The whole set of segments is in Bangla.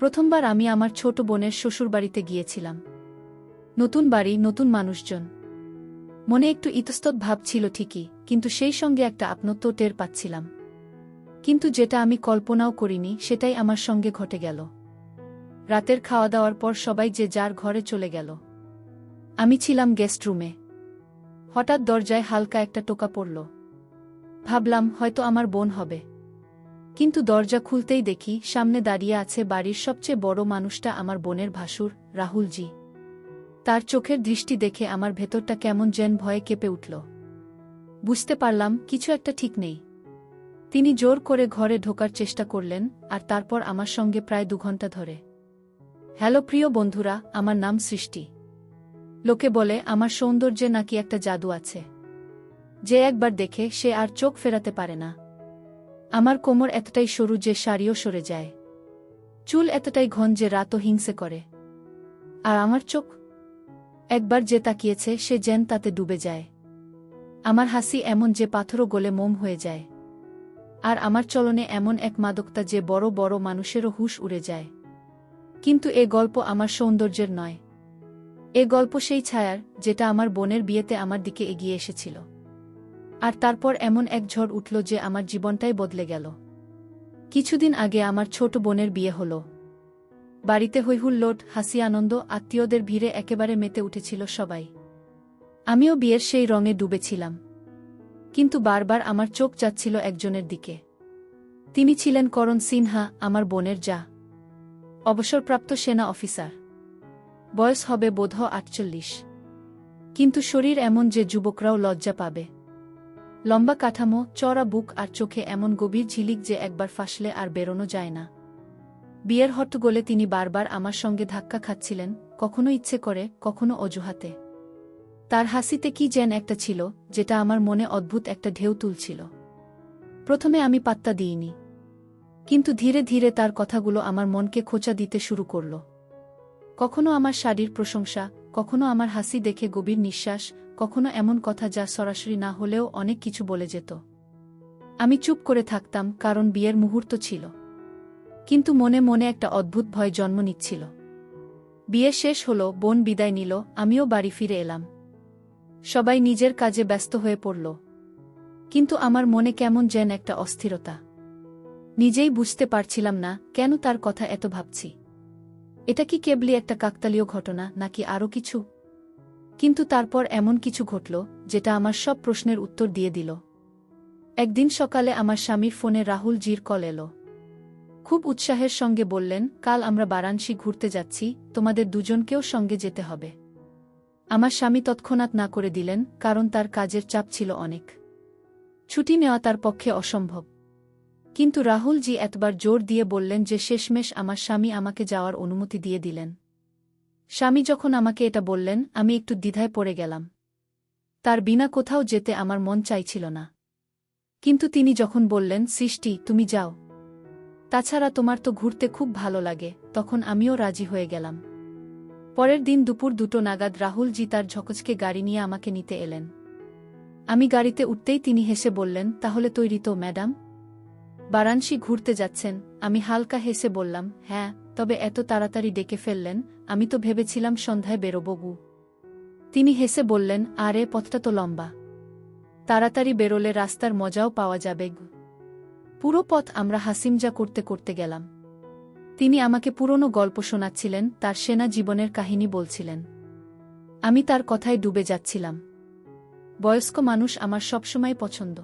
প্রথমবার আমি আমার ছোট বোনের শ্বশুরবাড়িতে গিয়েছিলাম। নতুন বাড়ি, নতুন মানুষজন। মনে একটু ইতস্তত ভাব ছিল ঠিকই, কিন্তু সেই সঙ্গে একটা আপনত্ব টের পাচ্ছিলাম। কিন্তু যেটা আমি কল্পনাও করিনি সেটাই আমার সঙ্গে ঘটে গেল। রাতের খাওয়া দাওয়ার পর সবাই যে যার ঘরে চলে গেল। আমি ছিলাম গেস্ট রুমে। হঠাৎ দরজায় হালকা একটা টোকা পড়ল। ভাবলাম হয়তো আমার বোন হবে। কিন্তু দরজা খুলতেই দেখি সামনে দাঁড়িয়ে আছে বাড়ির সবচেয়ে বড় মানুষটা, আমার বোনের ভাসুর, রাহুলজি। তার চোখের দৃষ্টি দেখে আমার ভেতরটা কেমন যেন ভয়ে কেঁপে উঠল। বুঝতে পারলাম কিছু একটা ঠিক নেই। তিনি জোর করে ঘরে ঢোকার চেষ্টা করলেন, আর তারপর আমার সঙ্গে প্রায় 2 ঘন্টা ধরে। হ্যালো প্রিয় বন্ধুরা, আমার নাম সৃষ্টি। লোকে বলে আমার সৌন্দর্যে নাকি একটা জাদু আছে, যে একবার দেখে সে আর চোখ ফেরাতে পারে না। আমার কোমর এতটাই সরু যে শাড়িও সরে যায়, চুল এতটাই ঘন যে রাতও হিংসে করে। আর আমার চোখ, একবার যে তাকিয়েছে সে যেন তাতে ডুবে যায়। আমার হাসি এমন যে পাথরও গলে মোম হয়ে যায়। আর আমার চলনে এমন এক মাদকতা যে বড় বড় মানুষেরও হুঁশ উড়ে যায়। কিন্তু এ গল্প আমার সৌন্দর্যের নয়। এ গল্প সেই ছায়ার, যেটা আমার বোনের বিয়েতে আমার দিকে এগিয়ে এসেছিল। আর তারপর এমন এক ঝড় উঠল যে আমার জীবনটাই বদলে গেল। কিছুদিন আগে আমার ছোট বোনের বিয়ে হলো। বাড়িতে হৈহুল্লোড়, হাসি, আনন্দ, আত্মীয়দের ভিড়ে একেবারে মেতে উঠেছিল সবাই। আমিও বিয়ের সেই রঙে ডুবেছিলাম। কিন্তু বারবার আমার চোখ যাচ্ছিল একজনের দিকে। তিনি ছিলেন করণ সিনহা, আমার বোনের জা। অবসরপ্রাপ্ত সেনা অফিসার। বয়স হবে বোধহয় 48। কিন্তু শরীর এমন যে যুবকরাও লজ্জা পাবে। লম্বা কাঠামো, চওড়া বুক আর চোখে এমন গভীর ঝিলিক যে একবার ফাঁসলে আর বেরোনো যায় না। বিয়ের হট্টগোলে তিনি বারবার আমার সঙ্গে ধাক্কা খাচ্ছিলেন, কখনো ইচ্ছে করে, কখনো অজুহাতে। তার হাসিতে কি যেন একটা ছিল, যেটা আমার মনে অদ্ভুত একটা ঢেউ তুলছিল। প্রথমে আমি পাত্তা দিইনি। কিন্তু ধীরে ধীরে তার কথাগুলো আমার মনকে খোঁচা দিতে শুরু করল। কখনো আমার শাড়ির প্রশংসা, কখনো আমার হাসি দেখে গভীর নিঃশ্বাস, কখনো এমন কথা যা সরাসরি না হলেও অনেক কিছু বলে যেত। আমি চুপ করে থাকতাম, কারণ বিয়ের মুহূর্ত ছিল। কিন্তু মনে মনে একটা অদ্ভুত ভয় জন্ম নিচ্ছিল। বিয়ে শেষ হলো, বোন বিদায় নিল, আমিও বাড়ি ফিরে এলাম। সবাই নিজের কাজে ব্যস্ত হয়ে পড়ল। কিন্তু আমার মনে কেমন যেন একটা অস্থিরতা। নিজেই বুঝতে পারছিলাম না কেন তার কথা এত ভাবছি। এটা কি কেবলই একটা কাকতালীয় ঘটনা, নাকি আরও কিছু? কিন্তু তারপর এমন কিছু ঘটল, যেটা আমার সব প্রশ্নের উত্তর দিয়ে দিল। একদিন সকালে আমার স্বামীর ফোনে রাহুলজির কল এলো। খুব উৎসাহের সঙ্গে বললেন, কাল আমরা বারাণসী ঘুরতে যাচ্ছি, তোমাদের দুজনকেও সঙ্গে যেতে হবে। আমার স্বামী তৎক্ষণাৎ না করে দিলেন, কারণ তার কাজের চাপ ছিল অনেক। ছুটি নেওয়া তার পক্ষে অসম্ভব। কিন্তু রাহুলজি এতবার জোর দিয়ে বললেন যে শেষমেশ আমার স্বামী আমাকে যাওয়ার অনুমতি দিয়ে দিলেন। স্বামী যখন আমাকে এটা বললেন, আমি একটু দ্বিধায় পড়ে গেলাম। তার বিনা কোথাও যেতে আমার মন চাইছিল না। কিন্তু তিনি যখন বললেন, সৃষ্টি, তুমি যাও, তাছাড়া তোমার তো ঘুরতে খুব ভালো লাগে, তখন আমিও রাজি হয়ে গেলাম। পরের দিন দুপুর 2টো নাগাদ রাহুলজি তার ঝকঝকে গাড়ি নিয়ে আমাকে নিতে এলেন। আমি গাড়িতে উঠতেই তিনি হেসে বললেন, তাহলে তৈরি তো ম্যাডাম? বারাণসী ঘুরতে যাচ্ছেন? আমি হালকা হেসে বললাম, হ্যাঁ, তবে এত তাড়াতাড়ি ডেকে ফেললেন, আমি তো ভেবেছিলাম সন্ধ্যায় বেরোব গু। তিনি হেসে বললেন, আরে পথটা তো লম্বা, তাড়াতাড়ি বেরোলে রাস্তার মজাও পাওয়া যাবে গু। পুরো পথ আমরা হাসিমজা করতে করতে গেলাম। তিনি আমাকে পুরনো গল্প শোনাচ্ছিলেন, তার সেনা জীবনের কাহিনী বলছিলেন। আমি তার কথায় ডুবে যাচ্ছিলাম। বয়স্ক মানুষ আমার সবসময় পছন্দ।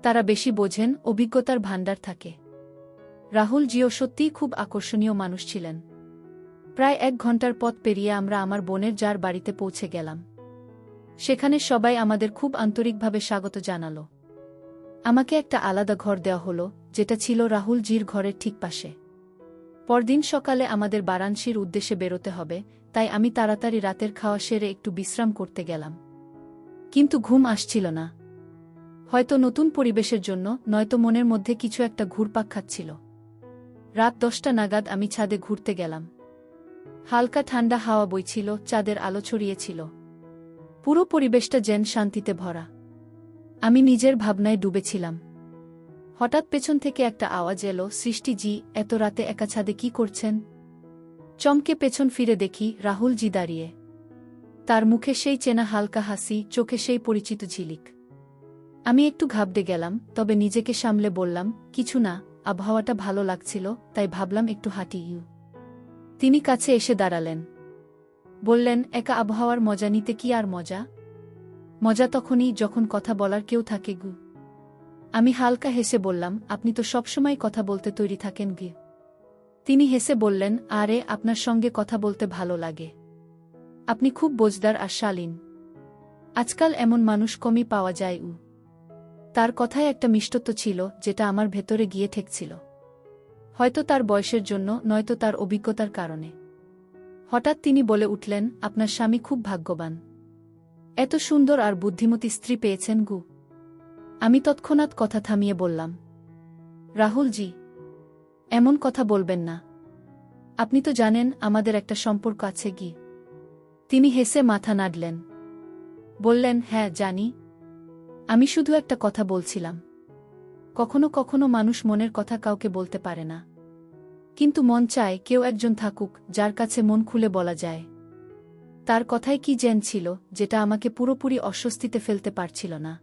তারা বেশি বোঝেন, অভিজ্ঞতার ভাণ্ডার থাকে। রাহুলজিও সত্যিই খুব আকর্ষণীয় মানুষ ছিলেন। প্রায় 1 ঘন্টার পথ পেরিয়ে আমরা আমার বোনের যার বাড়িতে পৌঁছে গেলাম। সেখানে সবাই আমাদের খুব আন্তরিকভাবে স্বাগত জানালো। আমাকে একটা আলাদা ঘর দেওয়া হলো, যেটা ছিল রাহুলজির ঘরের ঠিক পাশে। পরদিন সকালে আমাদের বারাণসীর উদ্দেশ্যে বেরোতে হবে, তাই আমি তাড়াতাড়ি রাতের খাওয়া সেরে একটু বিশ্রাম করতে গেলাম। কিন্তু ঘুম আসছিল না। হয়তো নতুন পরিবেশের জন্য, নয়তো মনের মধ্যে কিছু একটা ঘুরপাক খাচ্ছিল। রাত 10টা নাগাদ আমি ছাদে ঘুরতে গেলাম। হালকা ঠান্ডা হাওয়া বইছিল, চাঁদের আলো ছড়িয়েছিল। পুরো পরিবেশটা যেন শান্তিতে ভরা। আমি নিজের ভাবনায় ডুবেছিলাম। হঠাৎ পেছন থেকে একটা আওয়াজ এলো, সৃষ্টি জি, এত রাতে একা ছাদে কি করছেন? চমকে পেছন ফিরে দেখি রাহুল জি দাঁড়িয়ে। তার মুখে সেই চেনা হালকা হাসি, চোখে সেই পরিচিত ঝিলিক। আমি একটু ঘাবড়ে গেলাম, তবে নিজেকে সামলে বললাম, কিছু না, আবহাওয়াটা ভালো লাগছিল, তাই ভাবলাম একটু হাঁটি। তিনি কাছে এসে দাঁড়ালেন। বললেন, একা আবহাওয়ার মজা নিতে কি আর মজা? মজা তখনই যখন কথা বলার কেউ থাকে গু। আমি হালকা হেসে বললাম, আপনি তো সবসময় কথা বলতে তৈরি থাকেন গে। তিনি হেসে বললেন, আরে, আপনার সঙ্গে কথা বলতে ভালো লাগে। আপনি খুব বোঝদার আর শালীন। আজকাল এমন মানুষ কমই পাওয়া যায়। তার কথায় একটা মিষ্টত্ব ছিল, যেটা আমার ভেতরে গিয়ে ঠেকছিল। হয়তো তার বয়সের জন্য, নয়তো তার অভিজ্ঞতার কারণে। হঠাৎ তিনি বলে উঠলেন, আপনার স্বামী খুব ভাগ্যবান। এত সুন্দর আর বুদ্ধিমতী স্ত্রী পেয়েছেন গু। আমি তৎক্ষণাৎ কথা থামিয়ে বললাম, রাহুল জি, এমন কথা বলবেন না। আপনি তো জানেন আমাদের একটা সম্পর্ক আছে কি। তিনি হেসে মাথা নাড়লেন। বললেন, হ্যাঁ জানি। আমি শুধু একটা কথা বলছিলাম। কখনো কখনো মানুষ মনের কথা কাউকে বলতে পারে না, কিন্তু মন চায় কেউ একজন থাকুক যার কাছে মন খুলে বলা যায়। তার কথায় কি জেন ছিল, যেটা আমাকে পুরোপুরি অস্বস্তিতে ফেলতে পারছিল না।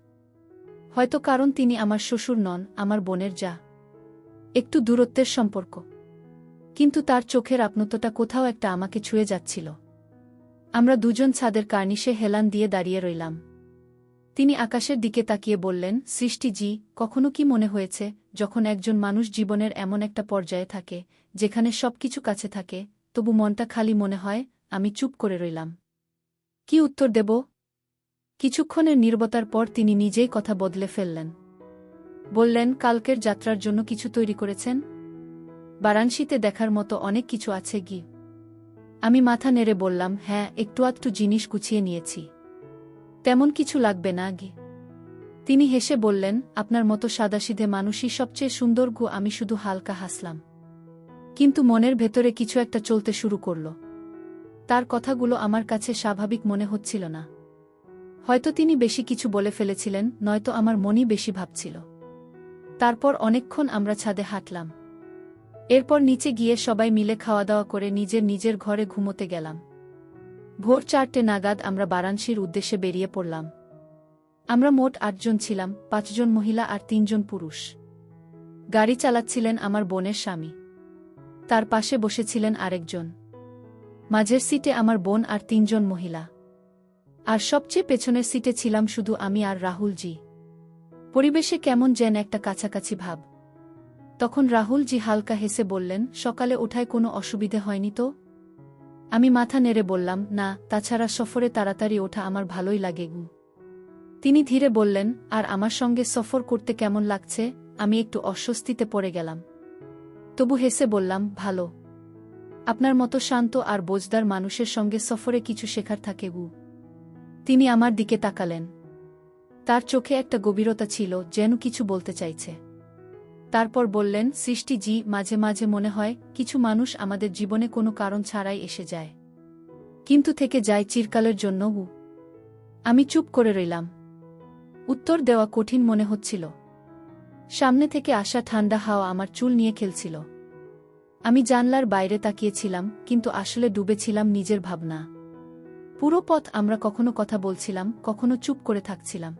হয়তো কারণ তিনি আমার শ্বশুর নন, আমার বোনের যা। একটু দূরত্বের সম্পর্ক, কিন্তু তার চোখের আপনত্বটা কোথাও একটা আমাকে ছুঁয়ে যাচ্ছিল। আমরা দুজন ছাদের কার্নিশে হেলান দিয়ে দাঁড়িয়ে রইলাম। তিনি আকাশের দিকে তাকিয়ে বললেন, সৃষ্টি জি, কখনো কি মনে হয়েছে, যখন একজন মানুষ জীবনের এমন একটা পর্যায়ে থাকে যেখানে সবকিছু কাছে থাকে, তবু মনটা খালি মনে হয়? আমি চুপ করে রইলাম। কি উত্তর দেব? কিছুক্ষণের নীরবতার পর তিনি নিজেই কথা বদলে ফেললেন। বললেন, কালকের যাত্রার জন্য কিছু তৈরি করেছেন? বারাণসীতে দেখার মতো অনেক কিছু আছে কি? আমি মাথা নেড়ে বললাম, হ্যাঁ, একটু আধটু জিনিস গুছিয়ে নিয়েছি। তেমন কিছু লাগবে না গি। তিনি হেসে বললেন, আপনার মতো সাদাসিধে মানুষই সবচেয়ে সুন্দর গু। আমি শুধু হালকা হাসলাম, কিন্তু মনের ভেতরে কিছু একটা চলতে শুরু করল। তার কথাগুলো আমার কাছে স্বাভাবিক মনে হচ্ছিল না। হয়তো তিনি বেশি কিছু বলে ফেলেছিলেন, নয়তো আমার মনই বেশি ভাবছিল। তারপর অনেকক্ষণ আমরা ছাদে হাঁটলাম। এরপর নিচে গিয়ে সবাই মিলে খাওয়া দাওয়া করে নিজের নিজের ঘরে ঘুমোতে গেলাম। ভোর 4টে নাগাদ আমরা বারাণসীর উদ্দেশ্যে বেরিয়ে পড়লাম। আমরা মোট 8 জন ছিলাম, 5 জন মহিলা আর 3 জন পুরুষ। গাড়ি চালাচ্ছিলেন আমার বোনের স্বামী। তার পাশে বসেছিলেন আরেকজন। মাঝের সিটে আমার বোন আর 3 জন মহিলা। আর সবচেয়ে পেছনের সিটে ছিলাম শুধু আমি আর রাহুল জি। পরিবেশে কেমন যেন একটা কাছাকাছি ভাব। তখন রাহুল জি হালকা হেসে বললেন, সকালে ওঠায় কোনো অসুবিধে হয়নি তো? আমি মাথা নেড়ে বললাম, না, তাছাড়া সফরে তাড়াতাড়ি ওঠা আমার ভালোই লাগে গু। তিনি ধীরে বললেন, আর আমার সঙ্গে সফর করতে কেমন লাগছে? আমি একটু অস্বস্তিতে পড়ে গেলাম, তবু হেসে বললাম, ভালো। আপনার মতো শান্ত আর বোঝদার মানুষের সঙ্গে সফরে কিছু শেখার থাকে গু। তিনি আমার দিকে তাকালেন। তার চোখে একটা গভীরতা ছিল, যেন কিছু বলতে চাইছে। তারপর বললেন, সৃষ্টি জি, মাঝে মাঝে মনে হয় কিছু মানুষ আমাদের জীবনে কোনো কারণ ছাড়াই এসে যায়, কিন্তু থেকে যায় চিরকালের জন্য গু। আমি চুপ করে রইলাম। উত্তর দেওয়া কঠিন মনে হচ্ছিল। সামনে থেকে আসা ঠান্ডা হাওয়া আমার চুল নিয়ে খেলছিল। আমি জানলার বাইরে তাকিয়েছিলাম, কিন্তু আসলে ডুবেছিলাম নিজের ভাবনা। পুরো পথ আমরা কখনো কথা বলছিলাম, কখনো চুপ করে থাকছিলাম,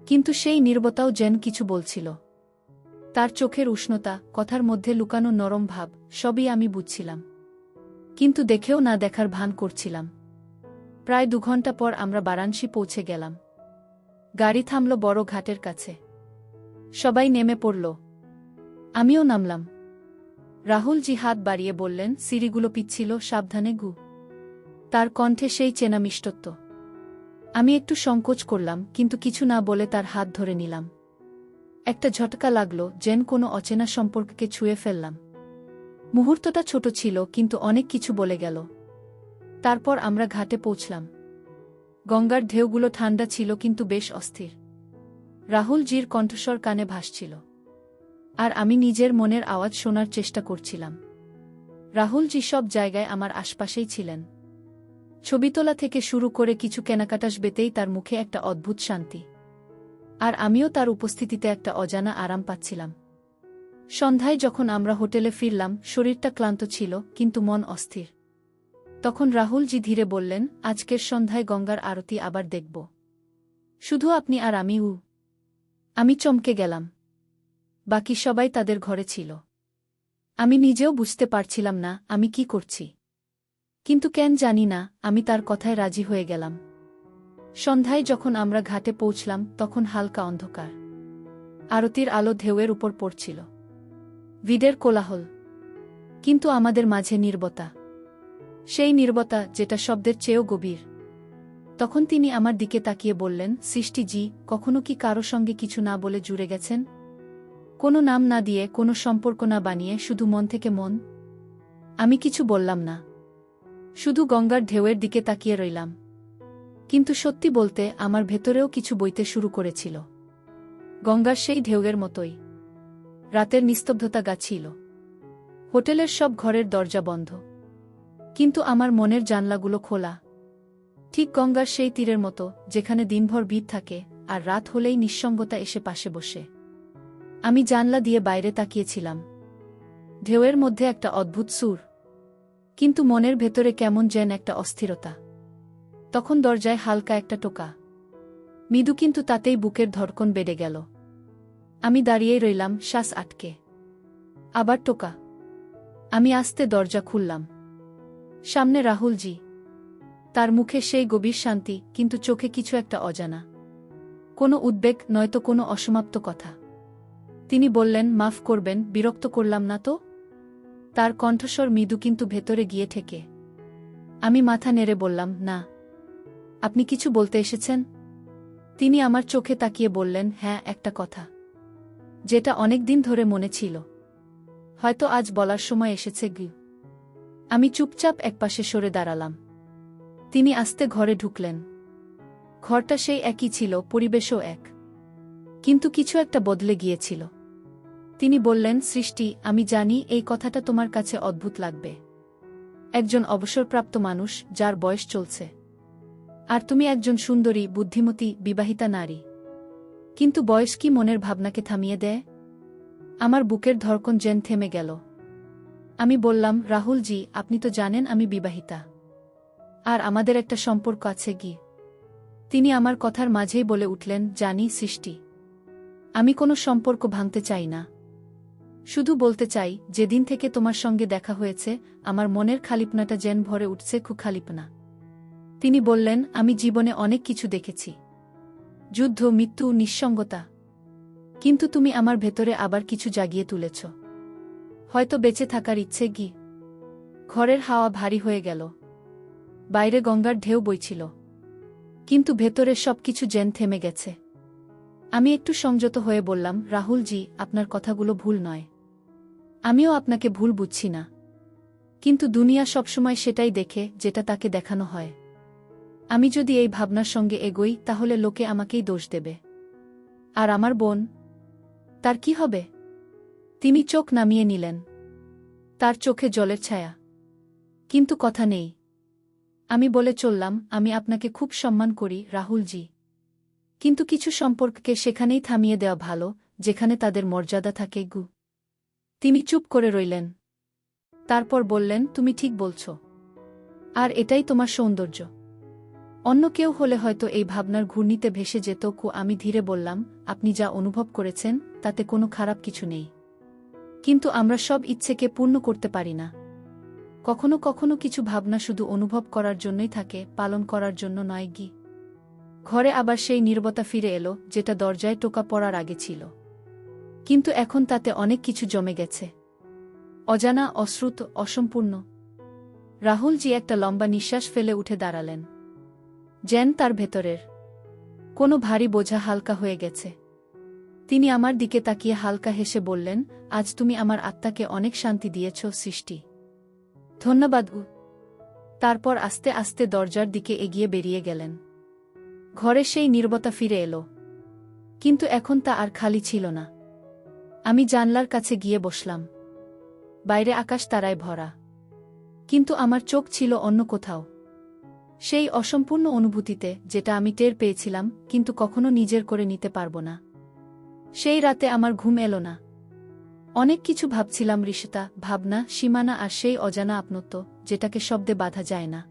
কিন্তু সেই নীরবতাও যেন কিছু বলছিল। তার চোখের উষ্ণতা, কথার মধ্যে লুকানো নরম ভাব, সবই আমি বুঝছিলাম, কিন্তু দেখেও না দেখার ভান করছিলাম। প্রায় 2 ঘন্টা পর আমরা বারাণসী পৌঁছে গেলাম। গাড়ি থামল বড় ঘাটের কাছে। সবাই নেমে পড়ল। আমিও নামলাম। রাহুল জি হাত বাড়িয়ে বললেন, সিঁড়িগুলো পিচ্ছিল, সাবধানে গু। তার কণ্ঠে সেই চেনা মিষ্টত্ব। আমি একটু সংকোচ করলাম, কিন্তু কিছু না বলে তার হাত ধরে নিলাম। একটা ঝটকা লাগলো, যেন কোনো অচেনা সম্পর্ককে ছুঁয়ে ফেললাম। মুহূর্তটা ছোট ছিল, কিন্তু অনেক কিছু বলে গেল। তারপর আমরা ঘাটে পৌঁছলাম। গঙ্গার ঢেউগুলো ঠান্ডা ছিল, কিন্তু বেশ অস্থির। রাহুল জির কণ্ঠস্বর কানে ভাসছিল, আর আমি নিজের মনের আওয়াজ শোনার চেষ্টা করছিলাম। রাহুল জি সব জায়গায় আমার আশপাশেই ছিলেন। ছবি তোলা থেকে শুরু করে কিছু কেনাকাটাস বেতেই তার মুখে একটা অদ্ভুত শান্তি। আর আমিও তার উপস্থিতিতে একটা অজানা আরাম পাচ্ছিলাম। সন্ধ্যায় যখন আমরা হোটেলে ফিরলাম, শরীরটা ক্লান্ত ছিল, কিন্তু মন অস্থির। তখন রাহুলজি ধীরে বললেন, আজকের সন্ধ্যায় গঙ্গার আরতি আবার দেখব। শুধু আপনি আর আমি। আমি চমকে গেলাম। বাকি সবাই তাদের ঘরে ছিল। আমি নিজেও বুঝতে পারছিলাম না আমি কি করছি। কিন্তু কেন জানি না, আমি তার কথায় রাজি হয়ে গেলাম। সন্ধ্যায় যখন আমরা ঘাটে পৌঁছলাম তখন হালকা অন্ধকার। আরতির আলো ঢেউয়ের উপর পড়ছিল। ভিড়ের কোলাহল, কিন্তু আমাদের মাঝে নীরবতা। সেই নীরবতা যেটা শব্দের চেয়েও গভীর। তখন তিনি আমার দিকে তাকিয়ে বললেন, সৃষ্টিজি, কখনো কি কারো সঙ্গে কিছু না বলে জুড়ে গেছেন? কোনো নাম না দিয়ে, কোনো সম্পর্ক না বানিয়ে, শুধু মন থেকে মন? আমি কিছু বললাম না, শুধু গঙ্গার ঢেউয়ের দিকে তাকিয়ে রইলাম। কিন্তু সত্যি বলতে আমার ভেতরেও কিছু বইতে শুরু করেছিল। গঙ্গার সেই ঢেউয়ের মতোই। রাতের নিস্তব্ধতা গাছিল। হোটেলের সব ঘরের দরজা বন্ধ। কিন্তু আমার মনের জানলাগুলো খোলা। ঠিক গঙ্গার সেই তীরের মতো, যেখানে দিনভর ভিড় থাকে, আর রাত হলেই নিঃসঙ্গতা এসে পাশে বসে। আমি জানলা দিয়ে বাইরে তাকিয়েছিলাম। ঢেউয়ের মধ্যে একটা অদ্ভুত সুর, কিন্তু মনের ভেতরে কেমন যেন একটা অস্থিরতা। তখন দরজায় হালকা একটা টোকা। মৃদু, কিন্তু তাতেই বুকের ধড়কন বেড়ে গেল। আমি দাঁড়িয়েই রইলাম, শ্বাস আটকে। আবার টোকা। আমি আস্তে দরজা খুললাম। সামনে রাহুলজি। তার মুখে সেই গভীর শান্তি, কিন্তু চোখে কিছু একটা অজানা। কোনো উদ্বেগ, নয়তো কোনো অসমাপ্ত কথা। তিনি বললেন, মাফ করবেন, বিরক্ত করলাম না তো? তার কণ্ঠস্বর মৃদু, কিন্তু ভেতরে গিয়ে ঠেকে। আমি মাথা নেড়ে বললাম, না। আপনি কিছু বলতে এসেছেন? তিনি আমার চোখে তাকিয়ে বললেন, হ্যাঁ, একটা কথা, যেটা অনেক দিন ধরে মনে ছিল। হয়তো আজ বলার সময় এসেছে। আমি চুপচাপ একপাশে সরে দাঁড়ালাম। তিনি আস্তে ঘরে ঢুকলেন। ঘরটা সেই একই ছিল, পরিবেশও এক। কিন্তু কিছু একটা বদলে গিয়েছিল। তিনি বললেন, সৃষ্টি, আমি জানি এই কথাটা তোমার কাছে অদ্ভুত লাগবে। একজন অবসরপ্রাপ্ত মানুষ, যার বয়স চলছে। আর তুমি একজন সুন্দরী, বুদ্ধিমতী, বিবাহিতা নারী। কিন্তু বয়স কি মনের ভাবনাকে থামিয়ে দেয়? আমার বুকের ধড়কন যেন থেমে গেল। আমি বললাম, রাহুলজি, আপনি তো জানেন আমি বিবাহিতা। আর আমাদের একটা সম্পর্ক আছে। তিনি আমার কথার মাঝেই বলে উঠলেন, জানি সৃষ্টি। আমি কোনো সম্পর্ক ভাঙতে চাই না। শুধু বলতে চাই, যেদিন থেকে তোমার সঙ্গে দেখা হয়েছে, আমার মনের খালিপনাটা যেন ভরে উঠছে, খুব খালিপনা। তিনি বললেন, আমি জীবনে অনেক কিছু দেখেছি। যুদ্ধ, মৃত্যু, নিঃসঙ্গতা। কিন্তু তুমি আমার ভেতরে আবার কিছু জাগিয়ে তুলেছ। হয়তো বেঁচে থাকার ইচ্ছে। ঘরের হাওয়া ভারী হয়ে গেল। বাইরে গঙ্গার ঢেউ বইছিল। কিন্তু ভেতরে সবকিছু যেন থেমে গেছে। আমি একটু সংযত হয়ে বললাম, রাহুলজি, আপনার কথাগুলো ভুল নয়। আমিও আপনাকে ভুল বুঝছি না। কিন্তু দুনিয়া সবসময় সেটাই দেখে, যেটা তাকে দেখানো হয়। আমি যদি এই ভাবনার সঙ্গে এগোই, তাহলে লোকে আমাকেই দোষ দেবে। আর আমার বোন, তার কি হবে? তিনি চোখ নামিয়ে নিলেন। তার চোখে জলের ছায়া, কিন্তু কথা নেই। আমি বলে চললাম, আমি আপনাকে খুব সম্মান করি, রাহুলজি। কিন্তু কিছু সম্পর্ককে সেখানেই থামিয়ে দেওয়া ভালো, যেখানে তাদের মর্যাদা থাকে। তিনি চুপ করে রইলেন। তারপর বললেন, তুমি ঠিক বলছ। আর এটাই তোমার সৌন্দর্য। অন্য কেউ হলে হয়তো এই ভাবনার ঘূর্ণিতে ভেসে যেত। আমি ধীরে বললাম, আপনি যা অনুভব করেছেন, তাতে কোনো খারাপ কিছু নেই। কিন্তু আমরা সব ইচ্ছেকে পূর্ণ করতে পারি না। কখনো কখনো কিছু ভাবনা শুধু অনুভব করার জন্যই থাকে, পালন করার জন্য নয়। ঘরে আবার সেই নীরবতা ফিরে এলো, যেটা দরজায় টোকা পড়ার আগে ছিল। কিন্তু এখন তাতে অনেক কিছু জমে গেছে। অজানা, অশ্রুত, অসম্পূর্ণ। রাহুলজি একটা লম্বা নিঃশ্বাস ফেলে উঠে দাঁড়ালেন। যেন তার ভেতরের কোনো ভারী বোঝা হালকা হয়ে গেছে। তিনি আমার দিকে তাকিয়ে হালকা হেসে বললেন, আজ তুমি আমার আত্মাকে অনেক শান্তি দিয়েছ, সৃষ্টি। ধন্যবাদ। তারপর আস্তে আস্তে দরজার দিকে এগিয়ে বেরিয়ে গেলেন। ঘরে সেই নীরবতা ফিরে এলো। কিন্তু এখন তা আর খালি ছিল না। আমি জানলার কাছে গিয়ে বসলাম। বাইরে আকাশ তারায় ভরা। কিন্তু আমার চোখ ছিল অন্য কোথাও। সেই অসম্পূর্ণ অনুভূতিতে যেটা আমি টের পেয়েছিলাম কিন্তু কখনো নিজের করে নিতে পারব না। সেই রাতে আমার ঘুম এলো না। অনেক কিছু ভাবছিলাম, রিশতা, ভাবনা, সীমানা আর সেই অজানা আপনত্ব যেটাকে শব্দে বাঁধা যায় না।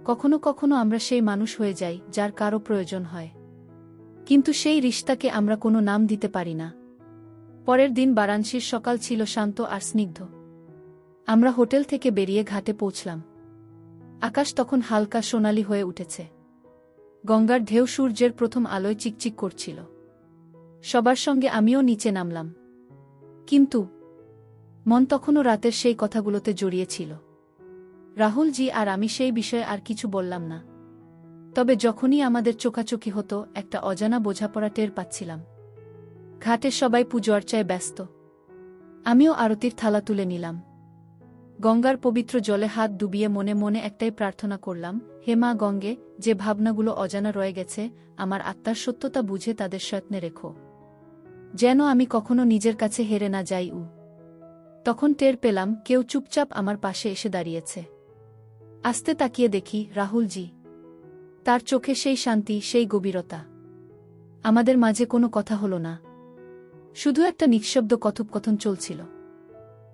কখনো কখনো আমরা সেই মানুষ হয়ে যাই যার কারো প্রয়োজন হয়, কিন্তু সেই রিশতাকে আমরা কোনো নাম দিতে পারি না। পরের দিন বারাণসীর সকাল ছিল শান্ত আর স্নিগ্ধ। আমরা হোটেল থেকে বেরিয়ে ঘাটে পৌঁছলাম। আকাশ তখন হালকা সোনালি হয়ে উঠেছে। গঙ্গার ঢেউ সূর্যের প্রথম আলোয় চিকচিক করছিল। সবার সঙ্গে আমিও নিচে নামলাম। কিন্তু মন তখনও রাতের সেই কথাগুলোতে জড়িয়েছিল। রাহুলজি আর আমি সেই বিষয়ে আর কিছু বললাম না। তবে যখনই আমাদের চোখাচোখি হতো একটা অজানা বোঝাপড়া টের পাচ্ছিলাম। ঘাটে সবাই পূজোর্চায় ব্যস্ত। আমিও আরতির থালা তুলে নিলাম। গঙ্গার পবিত্র জলে হাত ডুবিয়ে মনে মনে একটাই প্রার্থনা করলাম, হে মা গঙ্গে, যে ভাবনাগুলো অজানা রয়ে গেছে, আমার আত্মার সত্যতা বুঝে তাদের যত্নে রেখো, যেন আমি কখনো নিজের কাছে হেরে না যাই। তখন টের পেলাম কেউ চুপচাপ আমার পাশে এসে দাঁড়িয়েছে। আস্তে তাকিয়ে দেখি রাহুলজি। তার চোখে সেই শান্তি, সেই গভীরতা। আমাদের মাঝে কোনো কথা হলো না, শুধু একটা নিঃশব্দ কথোপকথন চলছিল।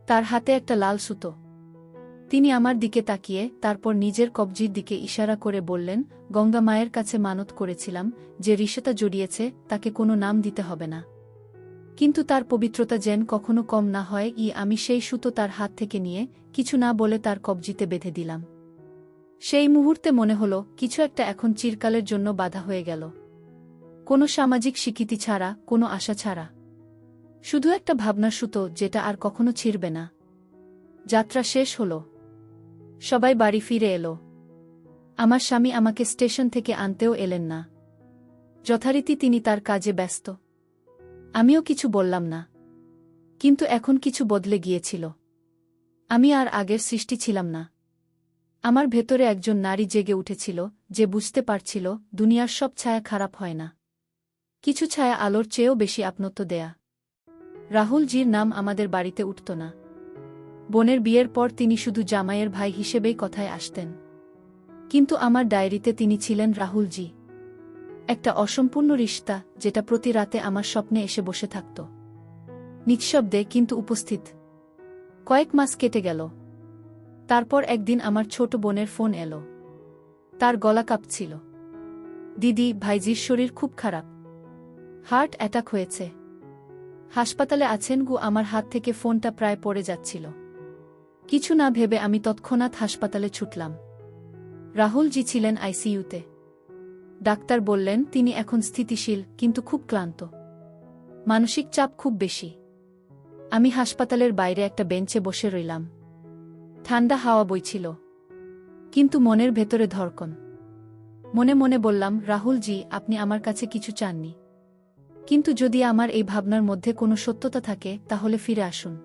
তার হাতে একটা লাল সুতো। তিনি আমার দিকে তাকিয়ে তারপর নিজের কবজির দিকে ইশারা করে বললেন, গঙ্গা মায়ের কাছে মানত করেছিলাম যে রিশতা জড়িয়েছে তাকে কোনো নাম দিতে হবে না, কিন্তু তার পবিত্রতা যেন কখনো কম না হয়। আমি সেই সুতো তার হাত থেকে নিয়ে কিছু না বলে তার কবজিতে বেঁধে দিলাম। সেই মুহূর্তে মনে হলো কিছু একটা এখন চিরকালের জন্য বাধা হয়ে গেল। কোনো সামাজিক স্বীকৃতি ছাড়া, কোনো আশা ছাড়া, শুধু একটা ভাবনার সুতো যেটা আর কখনো ছিঁড়বে না। যাত্রা শেষ হলো। সবাই বাড়ি ফিরে এলো। আমার স্বামী আমাকে স্টেশন থেকে আনতেও এলেন না। যথারীতি তিনি তার কাজে ব্যস্ত। আমিও কিছু বললাম না। কিন্তু এখন কিছু বদলে গিয়েছিল। আমি আর আগের সৃষ্টি ছিলাম না। আমার ভেতরে একজন নারী জেগে উঠেছিল, যে বুঝতে পারছিল দুনিয়ার সব ছায়া খারাপ হয় না। কিছু ছায়া আলোর চেয়েও বেশি আপনত্ব দেয়া। রাহুলজির নাম আমাদের বাড়িতে উঠত না। বোনের বিয়ের পর তিনি শুধু জামাইয়ের ভাই হিসেবেই কথায় আসতেন। কিন্তু আমার ডায়েরিতে তিনি ছিলেন রাহুলজি, একটা অসম্পূর্ণ রিশতা যেটা প্রতি রাতে আমার স্বপ্নে এসে বসে থাকত, নিঃশব্দে কিন্তু উপস্থিত। কয়েক মাস কেটে গেল। তারপর একদিন আমার ছোট বোনের ফোন এলো। তার গলা কাঁপছিল। দিদি, ভাইজির শরীর খুব খারাপ, হার্ট অ্যাটাক হয়েছে, হাসপাতালে আছেন। আমার হাত থেকে ফোনটা প্রায় পড়ে যাচ্ছিল। কিছু না ভেবে আমি তৎক্ষণাৎ হাসপাতালে ছুটলাম। রাহুলজি ছিলেন আইসিইউতে। ডাক্তার বললেন তিনি এখন স্থিতিশীল কিন্তু খুব ক্লান্ত, মানসিক চাপ খুব বেশি। আমি হাসপাতালের বাইরে একটা বেঞ্চে বসে রইলাম। ঠান্ডা হাওয়া বইছিল, কিন্তু মনের ভেতরে ধড়কন। মনে মনে বললাম, রাহুলজি, আপনি আমার কাছে কিছু চাননি, কিন্তু যদি আমার এই ভাবনার মধ্যে কোনো সত্যতা থাকে তাহলে ফিরে আসুন।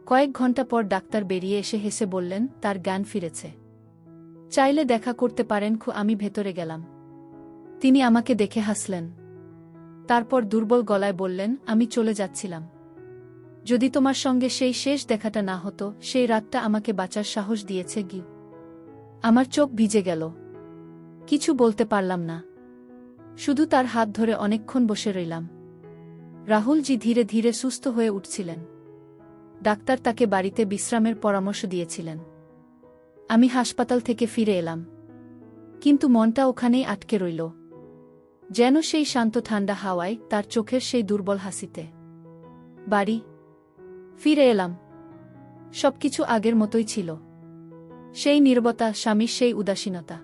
কয়েক ঘন্টা পর ডাক্তার বেরিয়ে এসে হেসে বললেন তার জ্ঞান ফিরেছে, চাইলে দেখা করতে পারেন। আমি ভেতরে গেলাম। তিনি আমাকে দেখে হাসলেন। তারপর দুর্বল গলায় বললেন, আমি চলে যাচ্ছিলাম। যদি তোমার সঙ্গে সেই শেষ দেখাটা না হতো, সেই রাতটা আমাকে বাঁচার সাহস দিয়েছে। আমার চোখ ভিজে গেল। কিছু বলতে পারলাম না, শুধু তার হাত ধরে অনেকক্ষণ বসে রইলাম। রাহুলজি ধীরে ধীরে সুস্থ হয়ে উঠছিলেন। ডাক্তার তাকে বাড়িতে বিশ্রামের পরামর্শ দিয়েছিলেন। আমি হাসপাতাল থেকে ফিরে এলাম, কিন্তু মনটা ওখানেই আটকে রইল, যেন সেই শান্ত ঠান্ডা হাওয়ায়, তার চোখের সেই দুর্বল হাসিতে। বাড়ি ফিরে এলাম। সবকিছু আগের মতোই ছিল। সেই নীরবতা, স্বামীর সেই উদাসীনতা।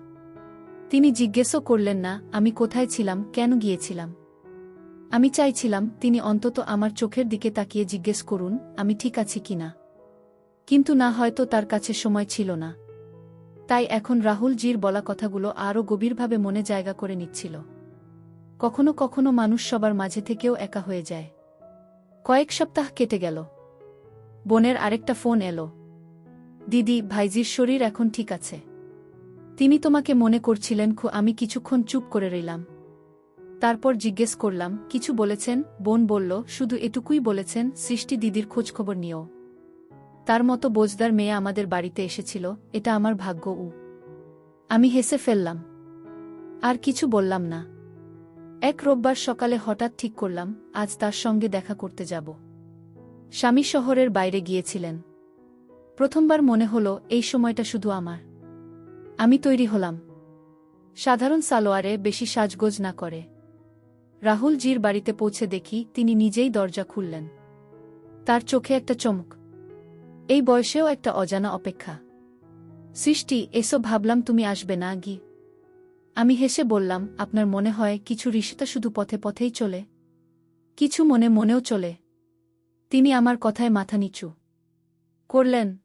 তিনি জিজ্ঞেসও করলেন না আমি কোথায় ছিলাম, কেন গিয়েছিলাম। আমি চাইছিলাম তিনি অন্তত আমার চোখের দিকে তাকিয়ে জিজ্ঞেস করুন আমি ঠিক আছি কিনা। কিন্তু না, হয়তো তার কাছে সময় ছিল না। তাই এখন রাহুলজির বলা কথাগুলো আরও গভীরভাবে মনে জায়গা করে নিচ্ছিল। কখনো কখনো মানুষ সবার মাঝে থেকেও একা হয়ে যায়। কয়েক সপ্তাহ কেটে গেল। বোনের আরেকটা ফোন এলো। দিদি, ভাইজির শরীর এখন ঠিক আছে, তিনি তোমাকে মনে করছিলেন। আমি কিছুক্ষণ চুপ করে রইলাম। তারপর জিজ্ঞেস করলাম, কিছু বলেছেন? বোন বলল, শুধু এটুকুই বলেছেন, সৃষ্টি দিদির খোঁজখবর নিও। তার মতো বোঝদার মেয়ে আমাদের বাড়িতে এসেছিল, এটা আমার ভাগ্য। আমি হেসে ফেললাম। আর কিছু বললাম না। এক রোববার সকালে হঠাৎ ঠিক করলাম আজ তার সঙ্গে দেখা করতে যাব। স্বামী শহরের বাইরে গিয়েছিলেন। প্রথমবার মনে হলো এই সময়টা শুধু আমার। আমি তৈরি হলাম। সাধারণ সালোয়ারে, বেশি সাজগোজ না করে। রাহুল জির বাড়িতে পৌঁছে দেখি তিনি নিজেই দরজা খুললেন। তার চোখে একটা চমক। এই বয়সেও একটা অজানা অপেক্ষা। সৃষ্টি, এসো, ভাবলাম তুমি আসবে না গি। আমি হেসে বললাম, আপনার মনে হয় কিছু রিশতা শুধু পথে পথেই চলে? কিছু মনে মনেও চলে। তিনি আমার কথায় মাথা নিচু করলেন।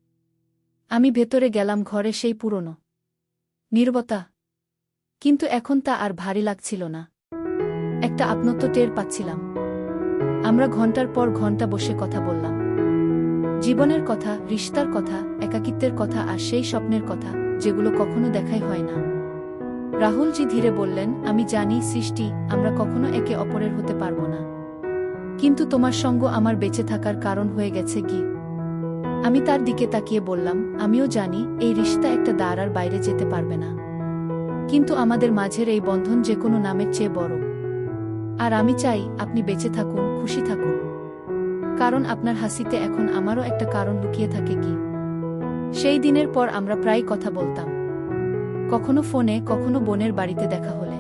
আমি ভেতরে গেলাম, ঘরে সেই পুরনো নীরবতা। কিন্তু এখন তা আর ভারী লাগছিল না। একটা আপনত্ব টের পাচ্ছিলাম। আমরা ঘন্টার পর ঘন্টা বসে কথা বললাম। জীবনের কথা, রিশতার কথা, একাকিত্বের কথা আর সেই স্বপ্নের কথা যেগুলো কখনো দেখাই হয় না। রাহুলজি ধীরে বললেন, আমি জানি সৃষ্টি, আমরা কখনো একে অপরের হতে পারব না। কিন্তু তোমার সঙ্গ আমার বেঁচে থাকার কারণ হয়ে গেছে কি। আমি তার দিকে তাকিয়ে বললাম, আমিও জানি এই রিশতা একটা দাঁড়ার বাইরে যেতে পারবে না। কিন্তু আমাদের মাঝের এই বন্ধন যে কোনো নামের চেয়ে বড়। আর আমি চাই আপনি বেঁচে থাকুন, খুশি থাকুন। কারণ আপনার হাসিতে এখন আমারও একটা কারণ লুকিয়ে থাকে কি। সেই দিনের পর আমরা প্রায় কথা বলতাম। কখনো ফোনে, কখনো বোনের বাড়িতে দেখা হলে।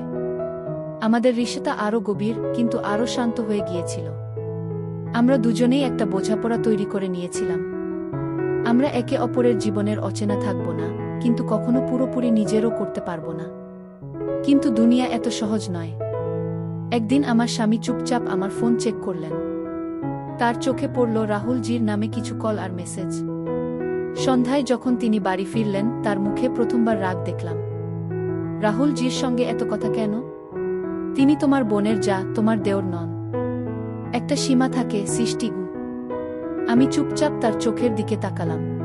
আমাদের রিশতা আরও গভীর, কিন্তু আরও শান্ত হয়ে গিয়েছিল। আমরা দুজনেই একটা বোঝাপড়া তৈরি করে নিয়েছিলাম। আমরা একে অপরের জীবনের অচেনা থাকব না, কিন্তু কখনো পুরোপুরি নিজেরও করতে পারব না। কিন্তু দুনিয়া এত সহজ নয়। একদিন আমার স্বামী চুপচাপ আমার ফোন চেক করলেন। তার চোখে পড়ল রাহুল জির নামে কিছু কল আর মেসেজ। সন্ধ্যায় যখন তিনি বাড়ি ফিরলেন, তার মুখে প্রথমবার রাগ দেখলাম। রাহুল জির সঙ্গে এত কথা কেন? তিনি তোমার বোনের যা, তোমার দেওর নন। একটা সীমা থাকে সৃষ্টি। আমি চুপচাপ তার চোখের দিকে তাকালাম।